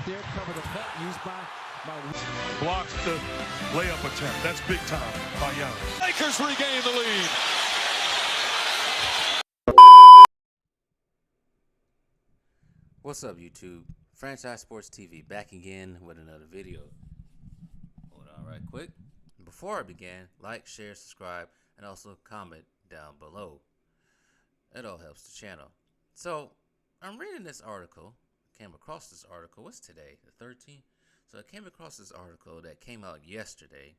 there, cover the cut used by Blocks the layup attempt. That's big time by Giannis. Lakers regain the lead. What's up, YouTube? Franchise Sports TV back again with another video. Hold on right quick. Before I begin, like, share, subscribe, and also comment down below. It all helps the channel. So, I'm reading this article. Came across this article. What's today? The 13th? So I came across this article that came out yesterday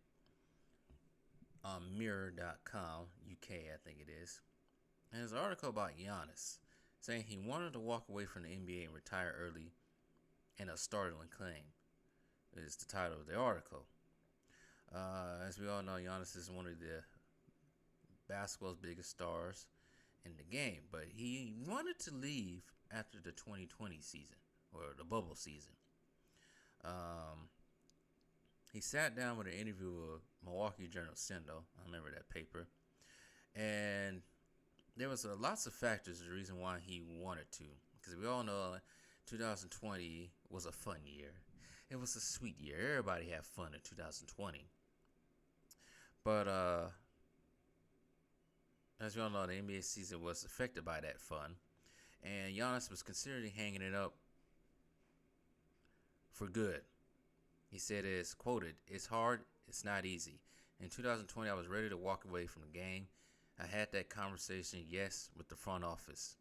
on mirror.com, UK, I think it is. And it's an article about Giannis, saying he wanted to walk away from the NBA and retire early in a startling claim. Is the title of the article. As we all know, Giannis is one of the basketball's biggest stars in the game, but he wanted to leave after the 2020 season, or the bubble season. He sat down with an interview with Milwaukee Journal Sendo. I remember that paper. And there was lots of factors, the reason why he wanted to. Because we all know 2020 was a fun year. It was a sweet year. Everybody had fun in 2020. But as we all know, the NBA season was affected by that fun. And Giannis was considering hanging it up for good. He said, it's quoted, "It's hard, it's not easy. In 2020, I was ready to walk away from the game. I had that conversation, yes, with the front office."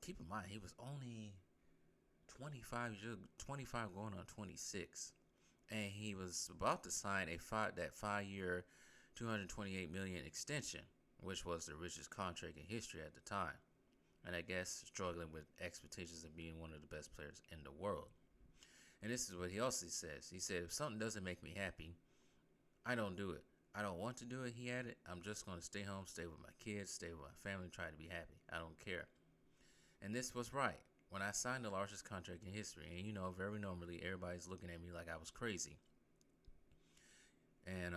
Keep in mind, he was only 25 going on 26. And he was about to sign that 5-year, $228 million extension, which was the richest contract in history at the time. And I guess struggling with expectations of being one of the best players in the world. And this is what he also says. He said, "If something doesn't make me happy, I don't do it. I don't want to do it," he added. "I'm just going to stay home, stay with my kids, stay with my family, try to be happy. I don't care." And this was right. When I signed the largest contract in history, and very normally everybody's looking at me like I was crazy. And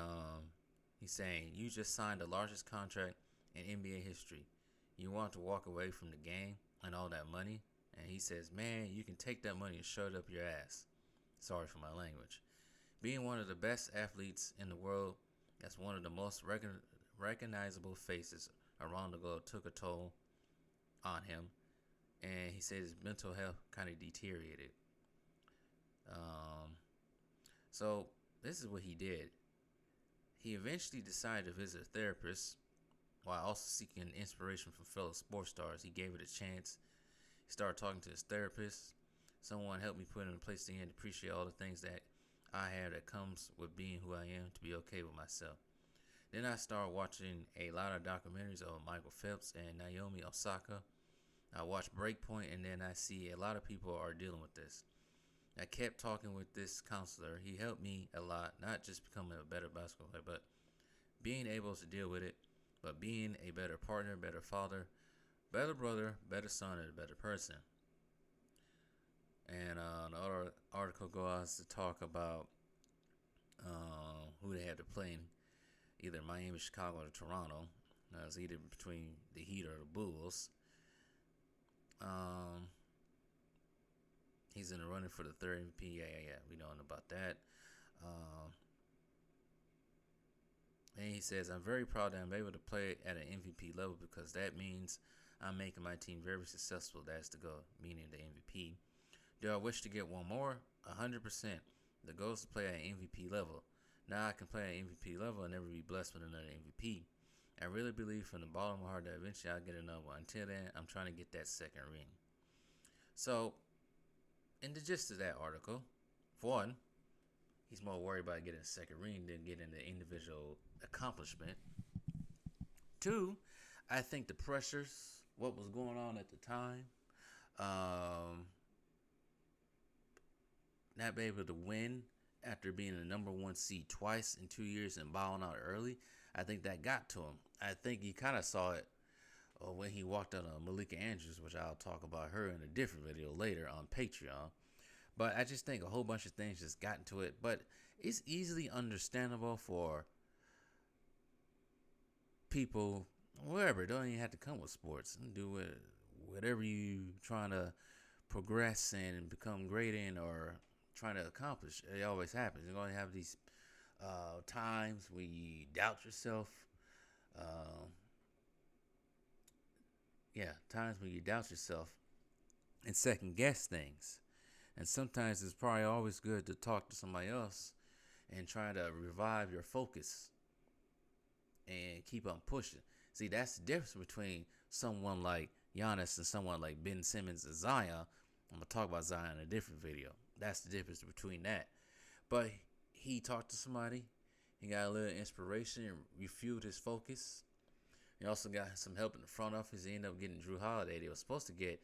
he's saying, "You just signed the largest contract in NBA history. You want to walk away from the game and all that money?" And he says, "Man, you can take that money and shove it up your ass." Sorry for my language. Being one of the best athletes in the world, that's one of the most recognizable faces around the globe, took a toll on him. And he said his mental health kind of deteriorated. So this is what he did. He eventually decided to visit a therapist while also seeking inspiration from fellow sports stars. He gave it a chance. He started talking to his therapist. "Someone helped me put in place to appreciate all the things that I have that comes with being who I am, to be okay with myself." Then I started watching a lot of documentaries of Michael Phelps and Naomi Osaka. I watched Breakpoint, and then I see a lot of people are dealing with this. I kept talking with this counselor. He helped me a lot, not just becoming a better basketball player, but being able to deal with it, but being a better partner, better father, better brother, better son, and a better person. And another article goes to talk about who they had to play in either Miami, Chicago, or Toronto. It was either between the Heat or the Bulls. He's in the running for the third MVP. Yeah. We know about that. And he says, "I'm very proud that I'm able to play at an MVP level because that means I'm making my team very successful. That's the goal," meaning the MVP. "Do I wish to get one more? 100%. The goal is to play at an MVP level. Now I can play at an MVP level and never be blessed with another MVP. I really believe from the bottom of my heart that eventually I'll get another one. Until then, I'm trying to get that second ring." So, in the gist of that article, for one, he's more worried about getting a second ring than getting the individual accomplishment. Two, I think the pressures, what was going on at the time, not being able to win after being the number one seed twice in 2 years and bowing out early, I think that got to him. I think he kind of saw it when he walked out on Malika Andrews, which I'll talk about her in a different video later on Patreon. But I just think a whole bunch of things just got into it. But it's easily understandable for people, wherever, don't even have to come with sports. Do whatever you trying to progress and become great in or trying to accomplish. It always happens. You're going to have these times where you doubt yourself. Uh, times when you doubt yourself and second guess things. And sometimes it's probably always good to talk to somebody else and try to revive your focus and keep on pushing. See, that's the difference between someone like Giannis and someone like Ben Simmons and Zion. I'm going to talk about Zion in a different video. That's the difference between that. But he talked to somebody. He got a little inspiration and refueled his focus. He also got some help in the front office. He ended up getting Drew Holiday. They were supposed to get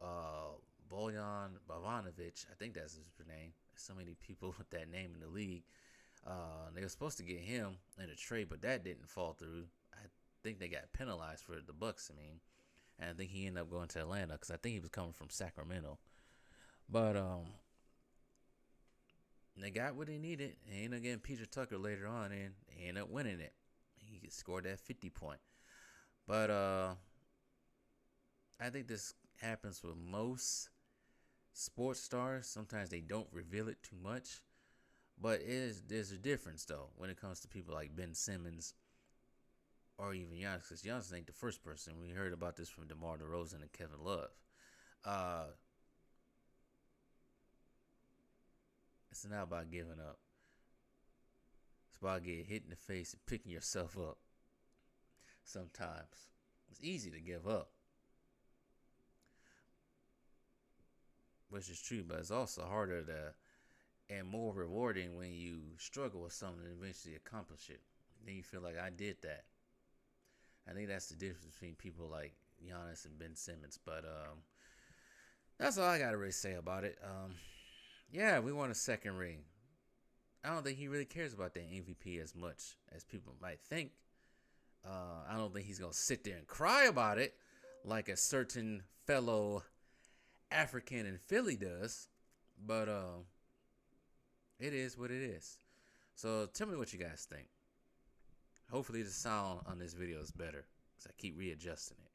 Bojan Bogdanovic. I think that's his name. There's so many people with that name in the league. They were supposed to get him in a trade, but that didn't fall through. I think they got penalized for the Bucks. And I think he ended up going to Atlanta because I think he was coming from Sacramento. But they got what they needed. They ended up getting Peter Tucker later on, and they ended up winning it. He scored that 50-point. But I think this happens with most sports stars. Sometimes they don't reveal it too much. But there's a difference, though, when it comes to people like Ben Simmons or even Giannis. Because Giannis ain't the first person. We heard about this from DeMar DeRozan and Kevin Love. It's not about giving up. It's about getting hit in the face and picking yourself up. Sometimes it's easy to give up, which is true, but it's also harder and more rewarding when you struggle with something and eventually accomplish it. Then you feel like I did that. I think that's the difference between people like Giannis and Ben Simmons. But that's all I got to really say about it. We won a second ring. I don't think he really cares about that MVP as much as people might think. I don't think he's going to sit there and cry about it like a certain fellow African in Philly does. But it is what it is. So tell me what you guys think. Hopefully the sound on this video is better because I keep readjusting it.